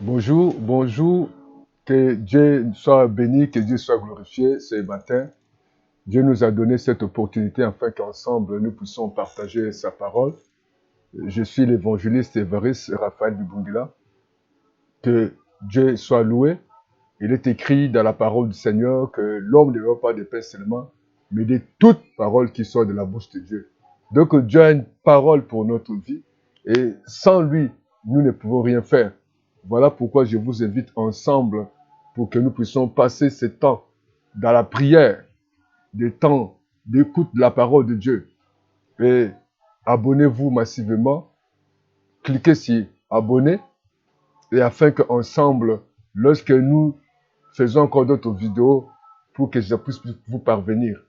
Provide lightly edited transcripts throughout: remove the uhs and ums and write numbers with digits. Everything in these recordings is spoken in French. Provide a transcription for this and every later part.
Bonjour, bonjour, que Dieu soit béni, que Dieu soit glorifié ce matin. Dieu nous a donné cette opportunité afin qu'ensemble nous puissions partager sa parole. Je suis l'évangéliste Évariste Raphaël Dubungila. Que Dieu soit loué. Il est écrit dans la parole du Seigneur que l'homme ne veut pas de pain seulement, mais de toute parole qui sort de la bouche de Dieu. Donc Dieu a une parole pour notre vie et sans lui, nous ne pouvons rien faire. Voilà pourquoi je vous invite ensemble pour que nous puissions passer ce temps dans la prière, des temps d'écoute de la parole de Dieu. Et abonnez-vous massivement, cliquez sur abonner et afin qu'ensemble, lorsque nous faisons encore d'autres vidéos pour que je puisse vous parvenir.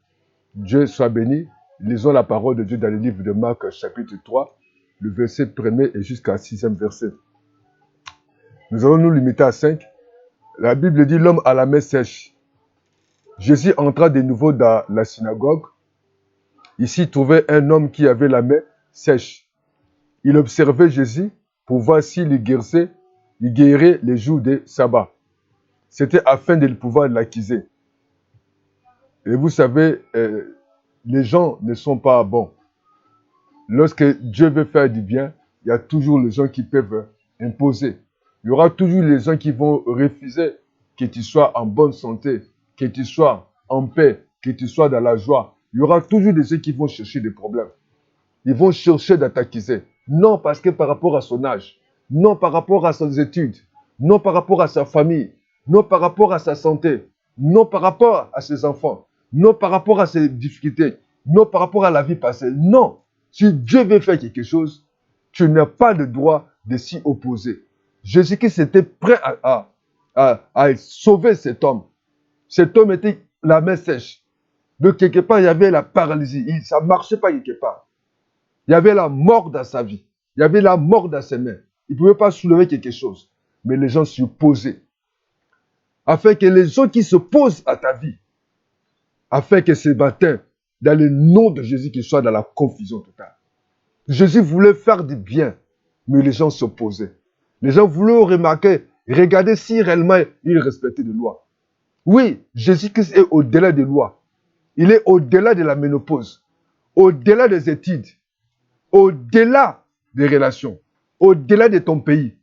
Dieu soit béni. Lisons la parole de Dieu dans le livre de Marc, chapitre 3, le verset 1er et jusqu'à 6e verset. Nous allons nous limiter à 5. La Bible dit l'homme à la main sèche. Jésus entra de nouveau dans la synagogue. Ici, il trouvait un homme qui avait la main sèche. Il observait Jésus pour voir s'il guérirait les jours de sabbat. C'était afin de pouvoir l'accuser. Et vous savez, les gens ne sont pas bons. Lorsque Dieu veut faire du bien, il y a toujours les gens qui peuvent imposer. Il y aura toujours les gens qui vont refuser que tu sois en bonne santé, que tu sois en paix, que tu sois dans la joie. Il y aura toujours des gens qui vont chercher des problèmes. Ils vont chercher de t'accuser. Non parce que par rapport à son âge, non par rapport à ses études, non par rapport à sa famille, non par rapport à sa santé, non par rapport à ses enfants, non par rapport à ses difficultés, non par rapport à la vie passée. Non. Si Dieu veut faire quelque chose, tu n'as pas le droit de s'y opposer. Jésus-Christ était prêt à sauver cet homme. Cet homme était la main sèche. De quelque part, il y avait la paralysie. Ça ne marchait pas quelque part. Il y avait la mort dans sa vie. Il y avait la mort dans ses mains. Il ne pouvait pas soulever quelque chose. Mais les gens s'y opposaient. Afin que les gens qui s'opposent à ta vie, afin que ce matin, dans le nom de Jésus, qu'ils soient dans la confusion totale. Jésus voulait faire du bien, mais les gens s'opposaient. Les gens voulaient remarquer, regarder si réellement il respectait les lois. Oui, Jésus-Christ est au-delà des lois. Il est au-delà de la ménopause, au-delà des études, au-delà des relations, au-delà de ton pays,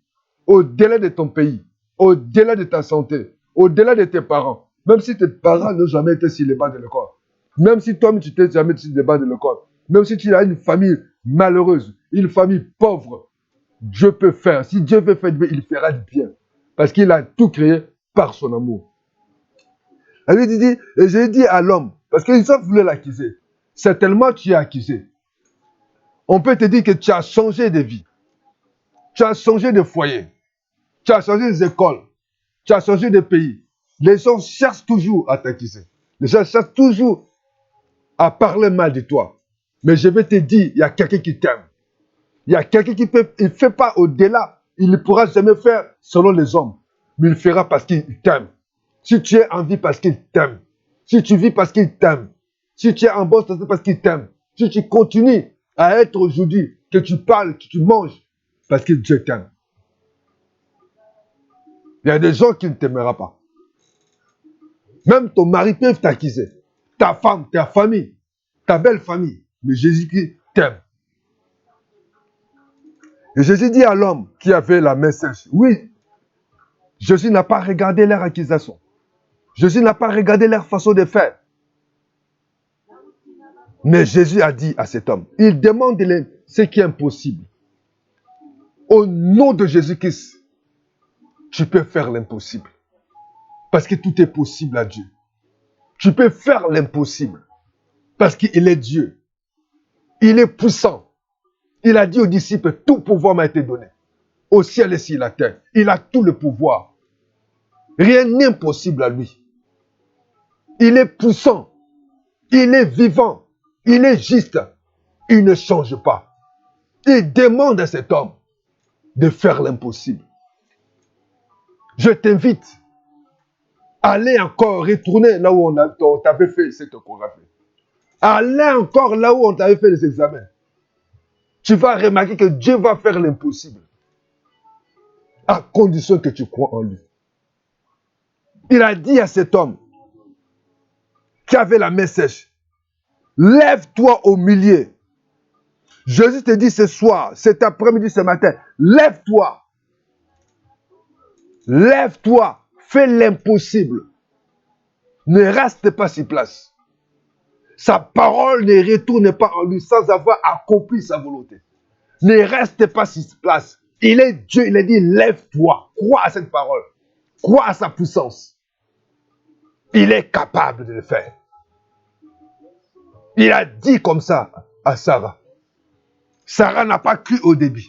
au-delà de ton pays, au-delà de ta santé, au-delà de tes parents. Même si tes parents n'ont jamais été sur les bancs de l'école. Même si toi, tu n'es jamais sur les bancs de l'école. Même si tu as une famille malheureuse, une famille pauvre, Dieu peut faire. Si Dieu veut faire du bien, il fera du bien. Parce qu'il a tout créé par son amour. Et j'ai dit à l'homme, parce qu'ils ont voulu l'accuser. Certainement, tu es accusé. On peut te dire que tu as changé de vie. Tu as changé de foyer. Tu as changé des écoles. Tu as changé de pays. Les gens cherchent toujours à t'accuser. Les gens cherchent toujours à parler mal de toi. Mais je vais te dire, il y a quelqu'un qui t'aime. Il y a quelqu'un qui peut, il ne fait pas au-delà. Il ne pourra jamais faire selon les hommes. Mais il fera parce qu'il t'aime. Si tu es en vie parce qu'il t'aime. Si tu vis parce qu'il t'aime. Si tu es en bonne santé parce qu'il t'aime. Si tu continues à être aujourd'hui, que tu parles, que tu manges, parce que Dieu t'aime. Il y a des gens qui ne t'aimeront pas. Même ton mari peut t'accuser. Ta femme, ta famille, ta belle famille. Mais Jésus-Christ t'aime. Et Jésus dit à l'homme qui avait la main sèche, oui, Jésus n'a pas regardé leur accusation. Jésus n'a pas regardé leur façon de faire. Mais Jésus a dit à cet homme, il demande ce qui est impossible. Au nom de Jésus-Christ, tu peux faire l'impossible. Parce que tout est possible à Dieu. Tu peux faire l'impossible. Parce qu'il est Dieu. Il est puissant. Il a dit aux disciples, tout pouvoir m'a été donné. Au ciel et sur la terre. Il a tout le pouvoir. Rien n'est impossible à lui. Il est puissant. Il est vivant. Il est juste. Il ne change pas. Il demande à cet homme de faire l'impossible. Je t'invite à aller encore retourner là où on t'avait fait cette échographie. Aller encore là où on t'avait fait les examens. Tu vas remarquer que Dieu va faire l'impossible. à condition que tu crois en lui. Il a dit à cet homme qui avait la main sèche, lève-toi au milieu. Jésus te dit ce soir, cet après-midi, ce matin, lève-toi. Lève-toi. Fais l'impossible. Ne reste pas sur place. Sa parole ne retourne pas en lui sans avoir accompli sa volonté. Ne reste pas sur place. Il est Dieu, il a dit, lève-toi. Crois à cette parole. Crois à sa puissance. Il est capable de le faire. Il a dit comme ça à Sarah. Sarah n'a pas cru au début.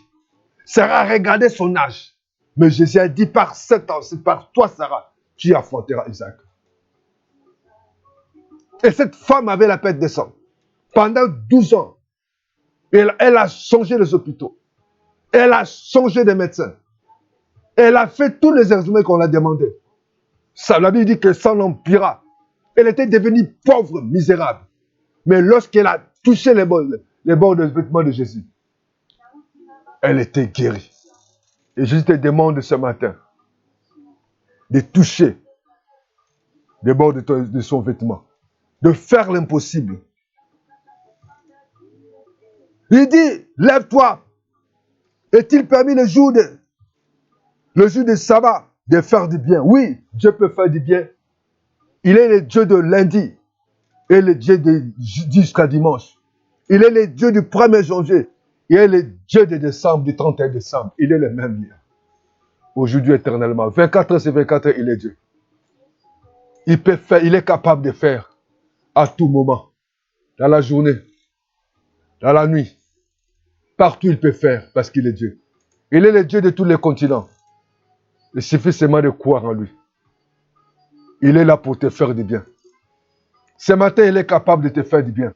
Sarah a regardé son âge. Mais Jésus a dit, par 7 ans, c'est par toi, Sarah, tu affronteras Isaac. Et cette femme avait la perte de sang. Pendant 12 ans, elle a changé les hôpitaux. Elle a changé des médecins. Elle a fait tous les examens qu'on l'a demandé. Ça, la Bible dit que ça l'empira. Elle était devenue pauvre, misérable. Mais lorsqu'elle a touché les bords des vêtements de Jésus, elle était guérie. Et Jésus te demande ce matin de toucher les bords de son vêtement, de faire l'impossible. Il dit, lève-toi. Est-il permis le jour de sabbat de faire du bien? Oui, Dieu peut faire du bien. Il est le Dieu de lundi et le Dieu jusqu'à dimanche. Il est le Dieu du 1er janvier. Il est le Dieu de décembre, du 31 décembre. Il est le même hier. Aujourd'hui éternellement. 24 heures sur 24 heures, il est Dieu. Il peut faire, il est capable de faire à tout moment. Dans la journée, dans la nuit. Partout il peut faire parce qu'il est Dieu. Il est le Dieu de tous les continents. Il suffit seulement de croire en lui. Il est là pour te faire du bien. Ce matin, il est capable de te faire du bien.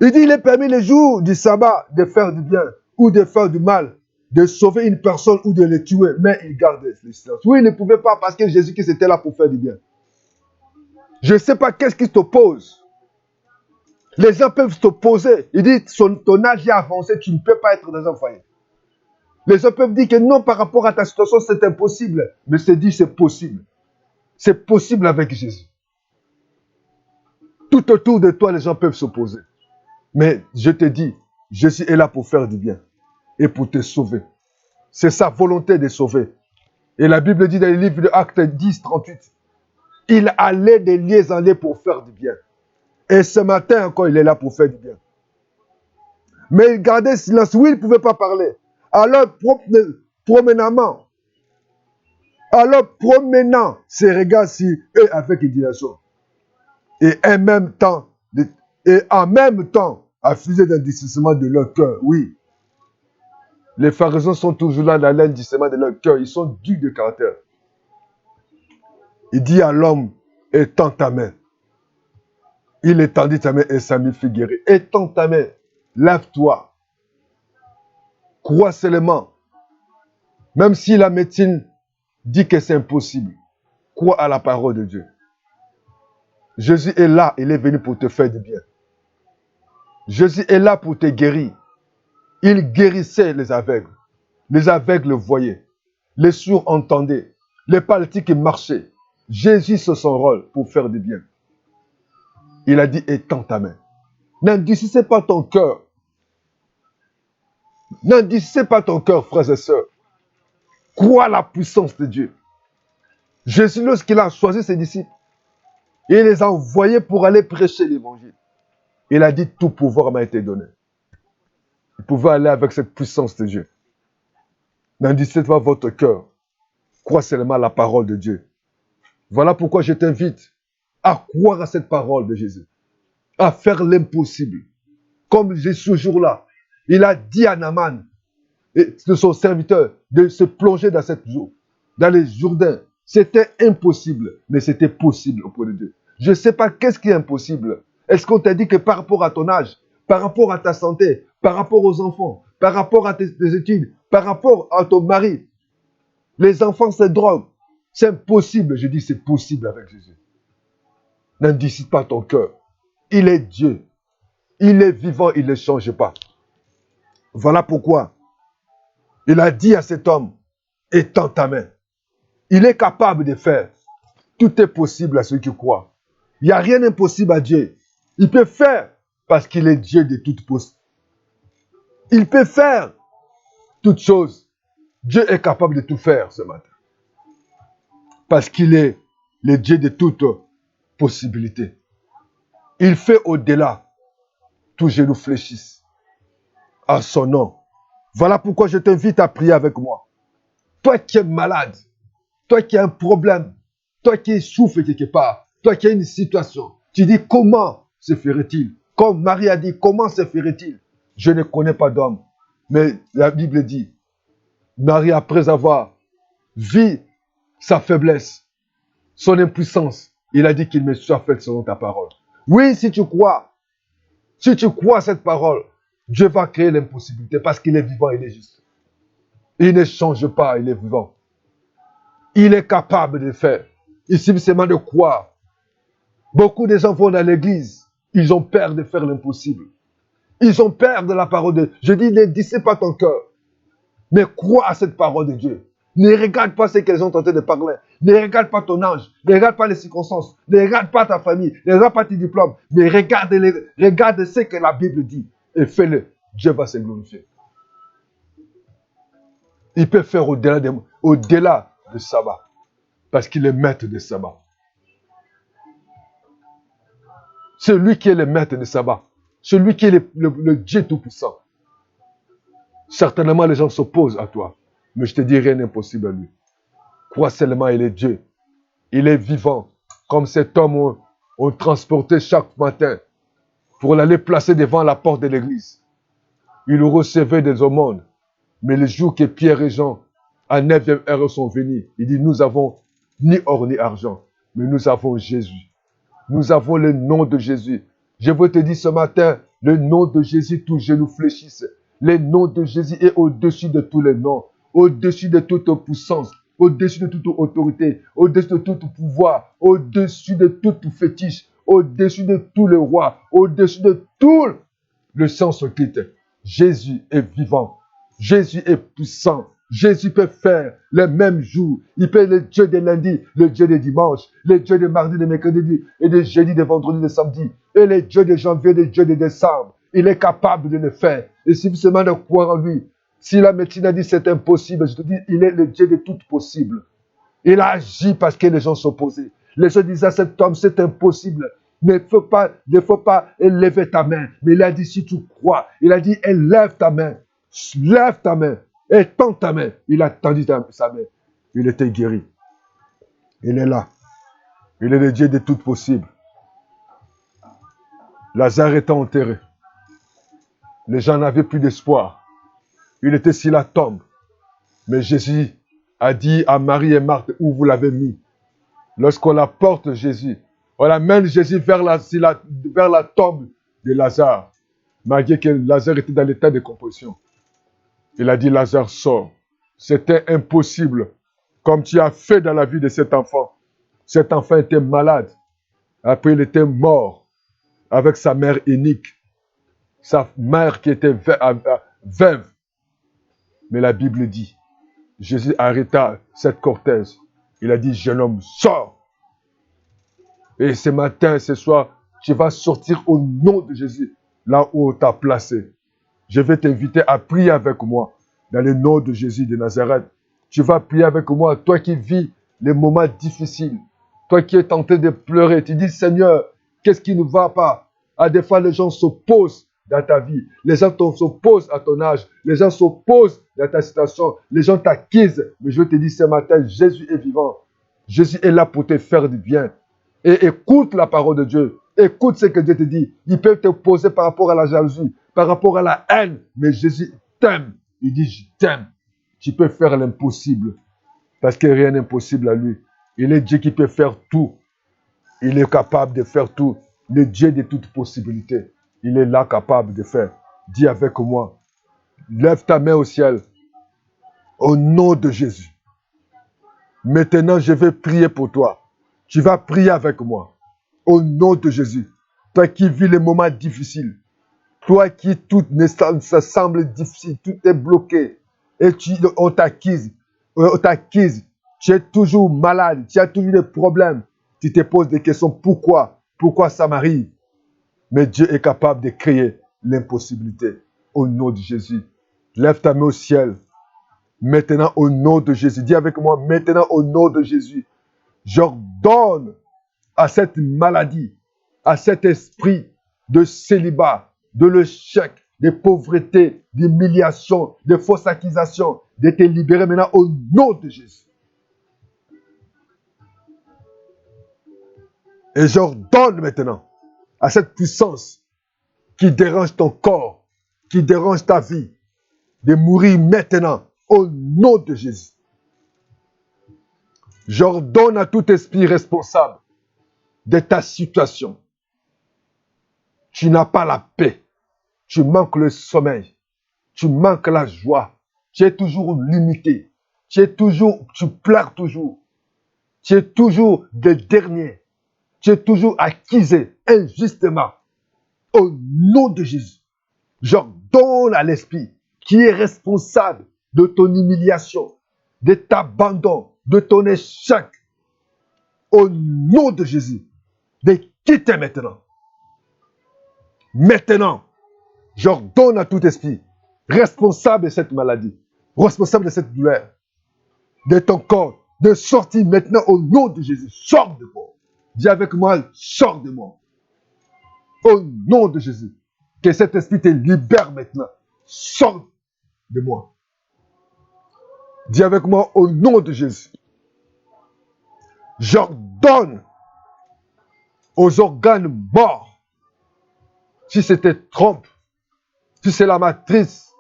Il dit, il est permis les jours du sabbat de faire du bien ou de faire du mal, de sauver une personne ou de le tuer, mais il garde le silence. Oui, il ne pouvait pas parce que Jésus-Christ était là pour faire du bien. Je ne sais pas qu'est-ce qui t'oppose. Les gens peuvent t'opposer. Il dit, ton âge est avancé, tu ne peux pas être dans un foyer. Les gens peuvent dire que non, par rapport à ta situation, c'est impossible. Mais c'est dit, c'est possible. C'est possible avec Jésus. Tout autour de toi, les gens peuvent s'opposer. Mais je te dis, Jésus est là pour faire du bien et pour te sauver. C'est sa volonté de sauver. Et la Bible dit dans le livre de Actes 10, 38, il allait de lieux en lieux pour faire du bien. Et ce matin encore, il est là pour faire du bien. Mais il gardait silence. Oui, il ne pouvait pas parler. Alors, promenant ses regards sur eux avec indignation. Et en même temps, affuser d'indiscernissement de leur cœur. Oui. Les pharisiens sont toujours là dans l'indiscernissement de leur cœur. Ils sont durs de caractère. Il dit à l'homme, étends ta main. Il étendit ta main et Samuel fut guéri. Étends ta main. Lève-toi. Crois seulement. Même si la médecine dit que c'est impossible, crois à la parole de Dieu. Jésus est là, il est venu pour te faire du bien. Jésus est là pour te guérir. Il guérissait les aveugles. Les aveugles voyaient. Les sourds entendaient. Les paralytiques marchaient. Jésus, c'est son rôle pour faire du bien. Il a dit, étends ta main. N'endurcissez pas ton cœur. N'endurcissez pas ton cœur, frères et sœurs. Crois à la puissance de Dieu. Jésus, lorsqu'il a choisi ses disciples, il les a envoyés pour aller prêcher l'évangile. Il a dit, tout pouvoir m'a été donné. Vous pouvez aller avec cette puissance de Dieu. N'endurcissez pas votre cœur. Crois seulement à la parole de Dieu. Voilà pourquoi je t'invite à croire à cette parole de Jésus. À faire l'impossible. Comme Jésus ce jour-là, il a dit à Naaman, de son serviteur, de se plonger dans cette eau, dans les Jourdains. C'était impossible, mais c'était possible auprès de Dieu. Je ne sais pas qu'est-ce qui est impossible. Est-ce qu'on t'a dit que par rapport à ton âge, par rapport à ta santé, par rapport aux enfants, par rapport à tes études, par rapport à ton mari, les enfants, c'est drogue. C'est impossible. Je dis c'est possible avec Jésus. N'indicite pas ton cœur. Il est Dieu. Il est vivant, il ne change pas. Voilà pourquoi Il a dit à cet homme, étends ta main. Il est capable de faire. Tout est possible à ceux qui croient. Il n'y a rien d'impossible à Dieu. Il peut faire parce qu'il est Dieu de toutes possibles. Il peut faire toutes choses. Dieu est capable de tout faire ce matin. Parce qu'il est le Dieu de toutes possibilités. Il fait au-delà. Tous genoux fléchissent à son nom. Voilà pourquoi je t'invite à prier avec moi. Toi qui es malade, toi qui as un problème, toi qui souffres quelque part, toi qui as une situation, tu dis comment se ferait-il? Comme Marie a dit, comment se ferait-il? Je ne connais pas d'homme. Mais la Bible dit, Marie, après avoir vu sa faiblesse, son impuissance, il a dit qu'il me soit fait selon ta parole. Oui, si tu crois cette parole, Dieu va créer l'impossibilité parce qu'il est vivant, il est juste. Il ne change pas, il est vivant. Il est capable de faire. Il suffit seulement de croire. Beaucoup de gens vont dans l'église, ils ont peur de faire l'impossible. Ils ont peur de la parole de Dieu. Je dis, ne dissipe pas ton cœur, mais crois à cette parole de Dieu. Ne regarde pas ce qu'elles ont tenté de parler. Ne regarde pas ton âge. Ne regarde pas les circonstances. Ne regarde pas ta famille. Ne regarde pas tes diplômes. Mais regarde ce que la Bible dit. Et fais-le. Dieu va se glorifier. Il peut faire au-delà de sabbat. Parce qu'il est maître de sabbat. C'est lui qui est le maître de sabbat. C'est lui qui est le Dieu tout-puissant. Certainement, les gens s'opposent à toi. Mais je te dis, rien n'est impossible à lui. Crois seulement, il est Dieu. Il est vivant. Comme cet homme on transportait chaque matin pour l'aller placer devant la porte de l'église. Il recevait des aumônes. Mais le jour que Pierre et Jean, à 9e heure, sont venus, il dit, nous avons ni or ni argent, mais nous avons Jésus. Nous avons le nom de Jésus. Je veux te dire ce matin, le nom de Jésus, tous genoux fléchissent. Le nom de Jésus est au-dessus de tous les noms, au-dessus de toute puissance, au-dessus de toute autorité, au-dessus de tout pouvoir, au-dessus de tout fétiche, au-dessus de tous les rois, au-dessus de tout le sens occulte. Jésus est vivant. Jésus est puissant. Jésus peut faire le même jour. Il peut être le Dieu de lundi, le Dieu de dimanche, le Dieu de mardi, de mercredi, et de jeudi, de vendredi, de samedi, et le Dieu de janvier, le Dieu de décembre. Il est capable de le faire. Et si vous seulement de croire en lui, si la médecine a dit c'est impossible, je te dis, il est le Dieu de tout possible. Il a agi parce que les gens s'opposaient. Les gens disaient à cet homme, c'est impossible. Il ne faut pas élever ta main. Mais il a dit, si tu crois, il a dit, élève ta main. Lève ta main. Étends ta main. Il a tendu sa main. Il était guéri. Il est là. Il est le Dieu de tout possible. Lazare était enterré. Les gens n'avaient plus d'espoir. Il était sur la tombe. Mais Jésus a dit à Marie et Marthe, où vous l'avez mis. Lorsqu'on apporte Jésus, on amène Jésus vers la tombe de Lazare. Malgré que Lazare était dans l'état de composition. Il a dit, Lazare, sort. C'était impossible. Comme tu as fait dans la vie de cet enfant. Cet enfant était malade. Après, il était mort avec sa mère unique. Sa mère qui était veuve. Mais la Bible dit, Jésus arrêta cette cortège. Il a dit, jeune homme, sors. Et ce matin, ce soir, tu vas sortir au nom de Jésus, là où on t'a placé. Je vais t'inviter à prier avec moi, dans le nom de Jésus de Nazareth. Tu vas prier avec moi, toi qui vis les moments difficiles, toi qui es tenté de pleurer. Tu dis, Seigneur, qu'est-ce qui ne va pas? À des fois, les gens s'opposent dans ta vie. Les gens s'opposent à ton âge. Les gens s'opposent dans ta situation. Les gens t'accusent. Mais je te dis ce matin, Jésus est vivant. Jésus est là pour te faire du bien. Et écoute la parole de Dieu. Écoute ce que Dieu te dit. Il peut te poser par rapport à la jalousie, par rapport à la haine. Mais Jésus t'aime. Il dit, je t'aime. Tu peux faire l'impossible. Parce que rien n'est impossible à lui. Il est Dieu qui peut faire tout. Il est capable de faire tout. Le Dieu de toute possibilité. Il est là capable de faire. Dis avec moi. Lève ta main au ciel. Au nom de Jésus. Maintenant, je vais prier pour toi. Tu vas prier avec moi. Au nom de Jésus. Toi qui vis les moments difficiles. Toi qui tout ça semble difficile. Tout est bloqué. et on t'acquise, tu es toujours malade, tu as toujours des problèmes, tu te poses des questions, pourquoi? Pourquoi ça m'arrive? Mais Dieu est capable de créer l'impossibilité. Au nom de Jésus, lève ta main au ciel. Maintenant, au nom de Jésus, dis avec moi, maintenant, au nom de Jésus, j'ordonne à cette maladie, à cet esprit de célibat, de l'échec, de pauvreté, d'humiliation, de fausses accusations, de te libérer maintenant au nom de Jésus. Et j'ordonne maintenant à cette puissance qui dérange ton corps, qui dérange ta vie, de mourir maintenant au nom de Jésus. J'ordonne à tout esprit responsable de ta situation. Tu n'as pas la paix. Tu manques le sommeil. Tu manques la joie. Tu es toujours limité. Tu pleures toujours. Tu es toujours le dernier. Tu es toujours accusé injustement. Au nom de Jésus, j'ordonne à l'esprit qui est responsable de ton humiliation, de ton abandon, de ton échec, au nom de Jésus, de quitter maintenant. Maintenant, j'ordonne à tout esprit responsable de cette maladie, responsable de cette douleur, de ton corps, de sortir maintenant au nom de Jésus. Sors de moi. Dis avec moi, sors de moi. Au nom de Jésus, que cet esprit te libère maintenant. Sors de moi. Dis avec moi, au nom de Jésus, j'ordonne aux organes morts, si c'était trompe, si c'est la matrice,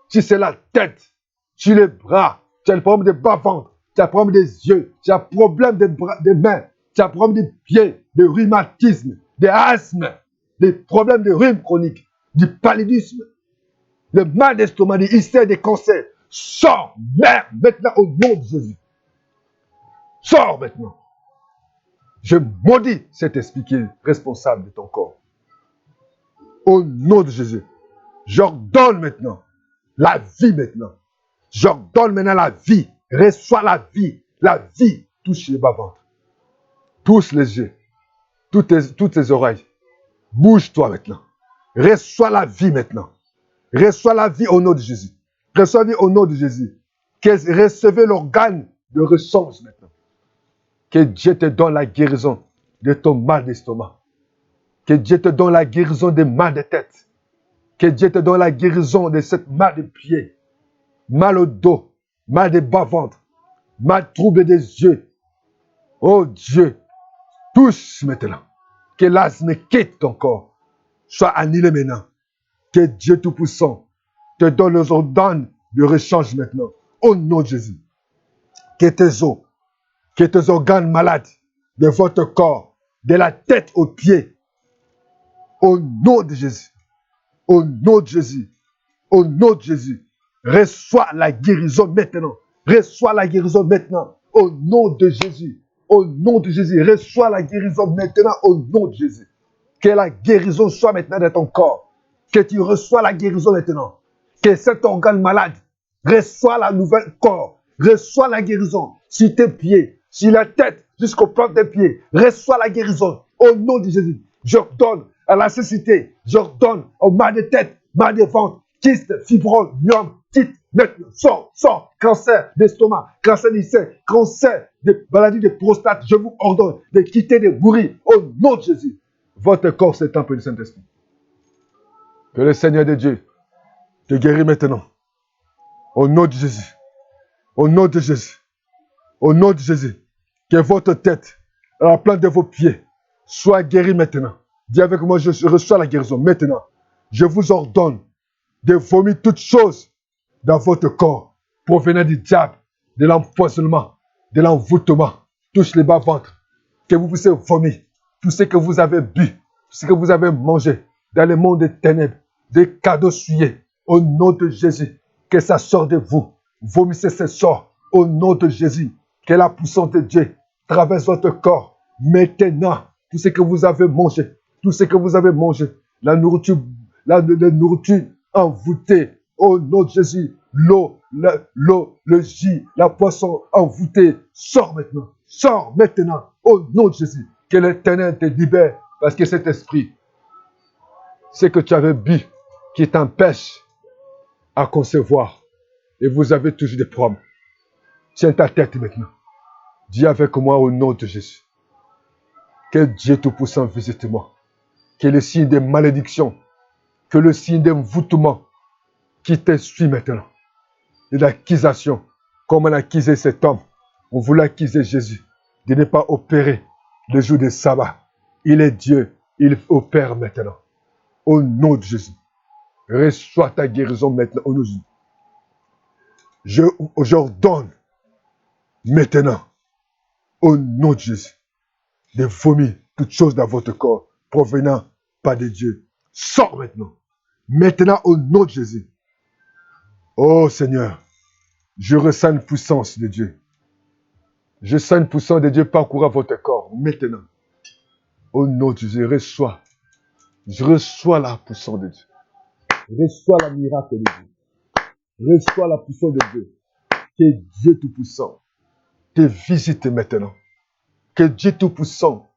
si c'est la tête, si les bras, tu as le problème des bas-ventre, tu as le problème des yeux, tu as le problème des mains, tu as le problème des pieds, des rhumatismes, des asthmes, des problèmes de rhume chronique, du paludisme, le mal d'estomac, des ulcères, des cancers. Sors, merde, maintenant au nom de Jésus. Sors maintenant. Je maudis cet esprit qui est responsable de ton corps. Au nom de Jésus. J'ordonne maintenant la vie maintenant. J'ordonne maintenant la vie. Reçois la vie. La vie. Touche les bas-ventres. Touche les yeux. Toutes tes oreilles. Bouge-toi maintenant. Reçois la vie maintenant. Reçois la vie au nom de Jésus. Reçois la vie au nom de Jésus. Recevez l'organe de ressources maintenant. Que Dieu te donne la guérison de ton mal d'estomac. Que Dieu te donne la guérison des mal de tête. Que Dieu te donne la guérison de cette mal de pied, mal au dos, mal des bas-ventre, mal trouble des yeux. Oh Dieu, touche maintenant. Que l'asthme quitte ton corps. Sois annulé maintenant. Que Dieu Tout-Puissant te donne les organes de rechange maintenant. Au nom de Jésus. Que tes organes malades de votre corps, de la tête aux pieds, au nom de Jésus. Au nom de Jésus. Au nom de Jésus. Reçois la guérison maintenant. Reçois la guérison maintenant. Au nom de Jésus. Au nom de Jésus. Reçois la guérison maintenant. Au nom de Jésus. Que la guérison soit maintenant dans ton corps. Que tu reçois la guérison maintenant. Que cet organe malade reçoit la nouvelle corps. Reçois la guérison sur tes pieds, sur la tête, jusqu'aux plantes des pieds. Reçois la guérison au nom de Jésus. J'ordonne à la cécité. J'ordonne au mal de tête, mal de ventre, kyste, fibrome, myome, quitte maintenant. Sors. Cancer d'estomac, cancer du sein, cancer de maladie de prostate. Je vous ordonne de quitter, de mourir au nom de Jésus. Votre corps, c'est le temple du Saint-Esprit. Que le Seigneur de Dieu te guérit maintenant. Au nom de Jésus. Au nom de Jésus. Au nom de Jésus. Que votre tête, à la plante de vos pieds, soit guérie maintenant. Dis avec moi, je reçois la guérison maintenant. Je vous ordonne de vomir toutes choses dans votre corps, provenant du diable, de l'empoisonnement, de l'envoûtement. Touche les bas-ventres. Que vous puissiez vomir tout ce que vous avez bu, tout ce que vous avez mangé dans le monde des ténèbres, des cadeaux souillés. Au nom de Jésus, que ça sorte de vous. Vomissez ce sort au nom de Jésus. Que la puissance de Dieu traverse votre corps. Maintenant, tout ce que vous avez mangé, tout ce que vous avez mangé, la nourriture envoûtée, Au nom de Jésus, l'eau, le jus, la poisson envoûtée, sors maintenant, au nom de Jésus. Que l'Éternel te libère, parce que cet esprit, c'est que tu avais bu, qui t'empêche à concevoir. Et vous avez toujours des problèmes. Tiens ta tête maintenant. Dis avec moi au nom de Jésus. Que Dieu Tout-Puissant visite moi. Que le signe de malédiction, que le signe d'envoûtement qui te suit maintenant. Et l'accusation, comme on a accusé cet homme, on voulait accuser Jésus de ne pas opérer le jour de sabbat. Il est Dieu, il opère maintenant. Au nom de Jésus. Reçois ta guérison maintenant au nom de Jésus. J'ordonne maintenant, au nom de Jésus, de vomir toutes choses dans votre corps provenant pas de Dieu. Sors maintenant. Maintenant, au nom de Jésus. Oh Seigneur, je ressens une puissance de Dieu. Je sens une puissance de Dieu parcourir votre corps maintenant. Au nom de Jésus, reçois. Je reçois la puissance de Dieu. Reçois la miracle de Dieu. Reçois la puissance de Dieu. Que Dieu Tout-Puissant te visite maintenant. Que Dieu Tout-Puissant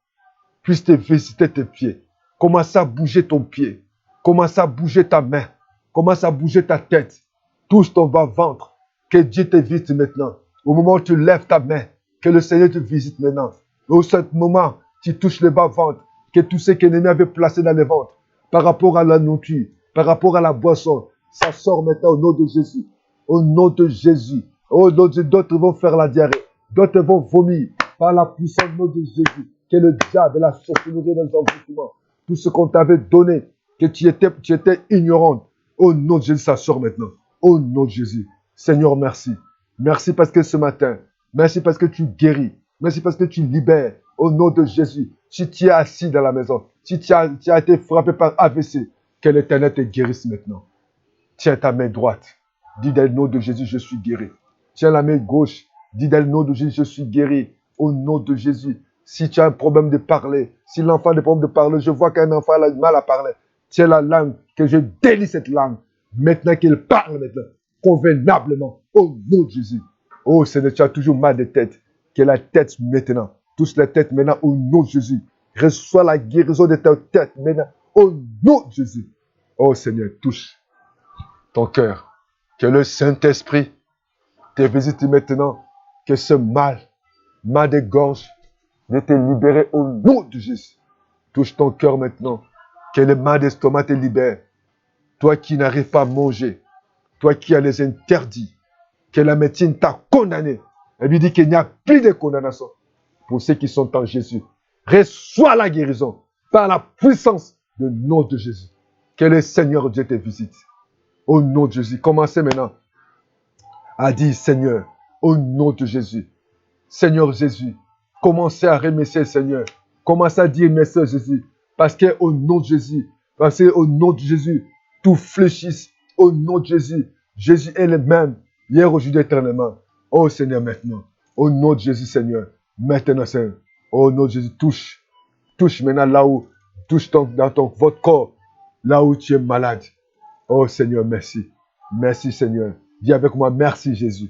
puisse te visiter tes pieds. Commence à bouger ton pied. Commence à bouger ta main. Commence à bouger ta tête. Touche ton bas-ventre. Que Dieu te visite maintenant. Au moment où tu lèves ta main, que le Seigneur te visite maintenant. Au ce moment, tu touches le bas-ventre. Que tout ce que l'ennemi avait placé dans le ventre, par rapport à la nourriture, par rapport à la boisson, ça sort maintenant au nom de Jésus. Au nom de Jésus. Au nom de Jésus, d'autres vont faire la diarrhée. D'autres vont vomir par la puissance du nom de Jésus. Que le diable et la sorcellerie dans les envoûtements, tout ce qu'on t'avait donné, que tu étais ignorante. Au nom de Jésus, ça sort maintenant. Au nom de Jésus. Seigneur, merci. Merci parce que ce matin, merci parce que tu guéris. Merci parce que tu libères. Au nom de Jésus. Si tu es assis dans la maison, si tu as été frappé par AVC, que l'Éternel te guérisse maintenant. Tiens ta main droite. Dis dans le nom de Jésus, je suis guéri. Tiens la main gauche. Dis dans le nom de Jésus, je suis guéri. Au nom de Jésus. Si tu as un problème de parler, si l'enfant a des problèmes de parler, je vois qu'un enfant a du mal à parler. Tiens la langue, que je délie cette langue. Maintenant qu'il parle maintenant, convenablement. Au nom de Jésus. Oh Seigneur, tu as toujours mal de tête. Que la tête maintenant. Touche la tête maintenant au nom de Jésus. Reçois la guérison de ta tête maintenant au nom de Jésus. Oh Seigneur, touche ton cœur. Que le Saint-Esprit te visite maintenant. Que ce mal de gorge, de te libérer au nom de Jésus. Touche ton cœur maintenant. Que le mal d'estomac te libère. Toi qui n'arrives pas à manger. Toi qui as les interdits. Que la médecine t'a condamné. Elle lui dit qu'il n'y a plus de condamnation pour ceux qui sont en Jésus. Reçois la guérison par la puissance du nom de Jésus. Que le Seigneur Dieu te visite. Au nom de Jésus. Commencez maintenant à dire Seigneur, au nom de Jésus. Seigneur Jésus, commencez à remercier le Seigneur. Commencez à dire merci à Jésus. Parce qu'au nom de Jésus, tout fléchisse. Au nom de Jésus, Jésus est le même, hier, aujourd'hui, éternellement. Oh Seigneur, maintenant. Au nom de Jésus, Seigneur. Maintenant, Seigneur. Au nom de Jésus, touche. Touche maintenant là où, votre corps, là où tu es malade. Oh Seigneur, merci. Merci Seigneur. Dis avec moi, merci Jésus.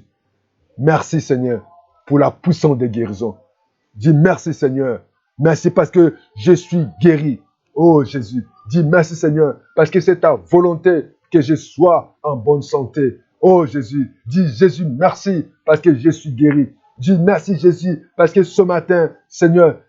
Merci Seigneur pour la puissance de guérison. Dis merci Seigneur. Merci parce que je suis guéri. Oh Jésus. Dis merci Seigneur parce que c'est ta volonté que je sois en bonne santé. Oh Jésus. Dis Jésus merci parce que je suis guéri. Dis merci Jésus parce que ce matin, Seigneur,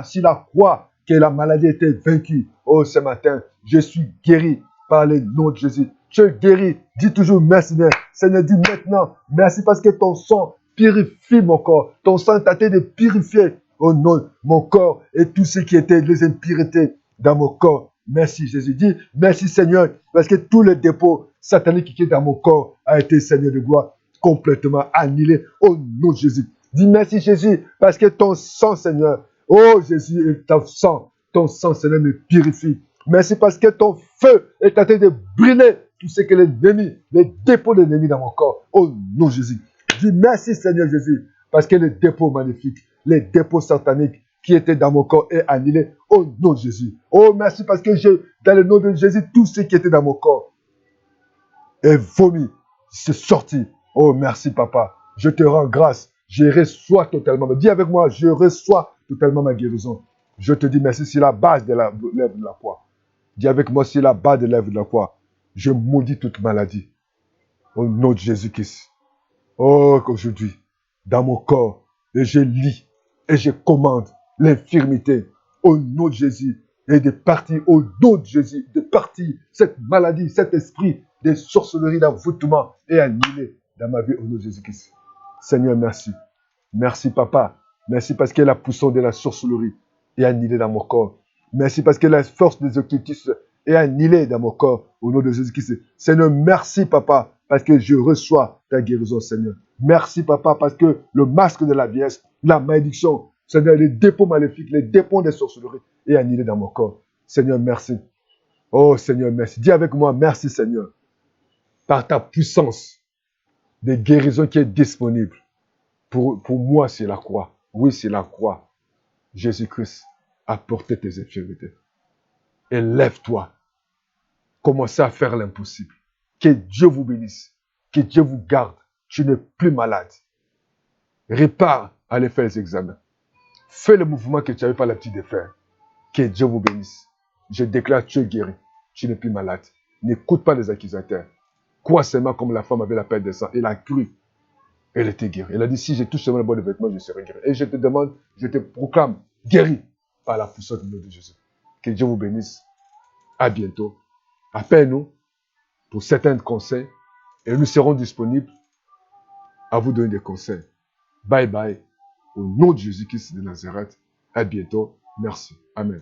sur la croix, que la maladie était vaincue. Oh ce matin, je suis guéri par le nom de Jésus. Tu es guéri. Dis toujours merci Seigneur. Seigneur, dis maintenant merci parce que ton sang purifie mon corps. Ton sang t'a été de purifier oh non, mon corps et tout ce qui était les impuretés dans mon corps. Merci Jésus. Dis merci Seigneur parce que tous les dépôts sataniques qui étaient dans mon corps a été Seigneur de gloire complètement annihilé au nom de Jésus. Dis merci Jésus parce que ton sang Seigneur, oh Jésus, ton sang Seigneur me purifie. Merci parce que ton feu est en train de brûler tout ce que l'ennemi, les dépôts de l'ennemi dans mon corps au nom de Jésus. Dis merci Seigneur Jésus parce que les dépôts magnifiques, les dépôts sataniques qui étaient dans mon corps est annihilé au nom de Jésus. Oh merci parce que dans le nom de Jésus, tout ce qui était dans mon corps est vomi, c'est sorti. Oh, merci, papa. Je te rends grâce. Je reçois totalement. Dis avec moi, je reçois totalement ma guérison. Je te dis merci, c'est la base de la lèvre de la croix. Dis avec moi, c'est la base de la lèvre de la croix. Je maudis toute maladie. Au nom de Jésus-Christ. Oh, qu'aujourd'hui, dans mon corps, et je lis, et je commande l'infirmité au nom de Jésus, et de partir au nom de Jésus, de partir cette maladie, cet esprit de sorcellerie, d'envoûtement, et annulé dans ma vie au nom de Jésus-Christ. Seigneur, merci. Merci, papa. Merci parce que la puissance de la sorcellerie est annulée dans mon corps. Merci parce que la force des occultistes est annulée dans mon corps au nom de Jésus-Christ. Seigneur, merci, papa, parce que je reçois ta guérison, Seigneur. Merci, papa, parce que le masque de la vieillesse, la malédiction, Seigneur, les dépôts maléfiques, les dépôts des sorcelleries est annulé dans mon corps. Seigneur, merci. Oh, Seigneur, merci. Dis avec moi, merci, Seigneur, par ta puissance de guérison qui est disponible. Pour moi, c'est la croix. Oui, c'est la croix. Jésus-Christ a porté tes infirmités. Et lève-toi. Commencez à faire l'impossible. Que Dieu vous bénisse. Que Dieu vous garde. Tu n'es plus malade. Répare, allez faire les examens. Fais le mouvement que tu n'avais pas l'habitude de faire. Que Dieu vous bénisse. Je déclare, tu es guéri. Tu n'es plus malade. N'écoute pas les accusateurs. Crois seulement comme la femme avait la perte de sang. Elle a cru. Elle était guérie. Elle a dit, si je touche seulement le bon de vêtement, je serai guéri. Et je te demande, je te proclame guéri par la puissance du nom de Jésus. Que Dieu vous bénisse. À bientôt. Appelle-nous pour certains conseils et nous serons disponibles à vous donner des conseils. Bye bye. Au nom de Jésus-Christ de Nazareth. À bientôt. Merci. Amen.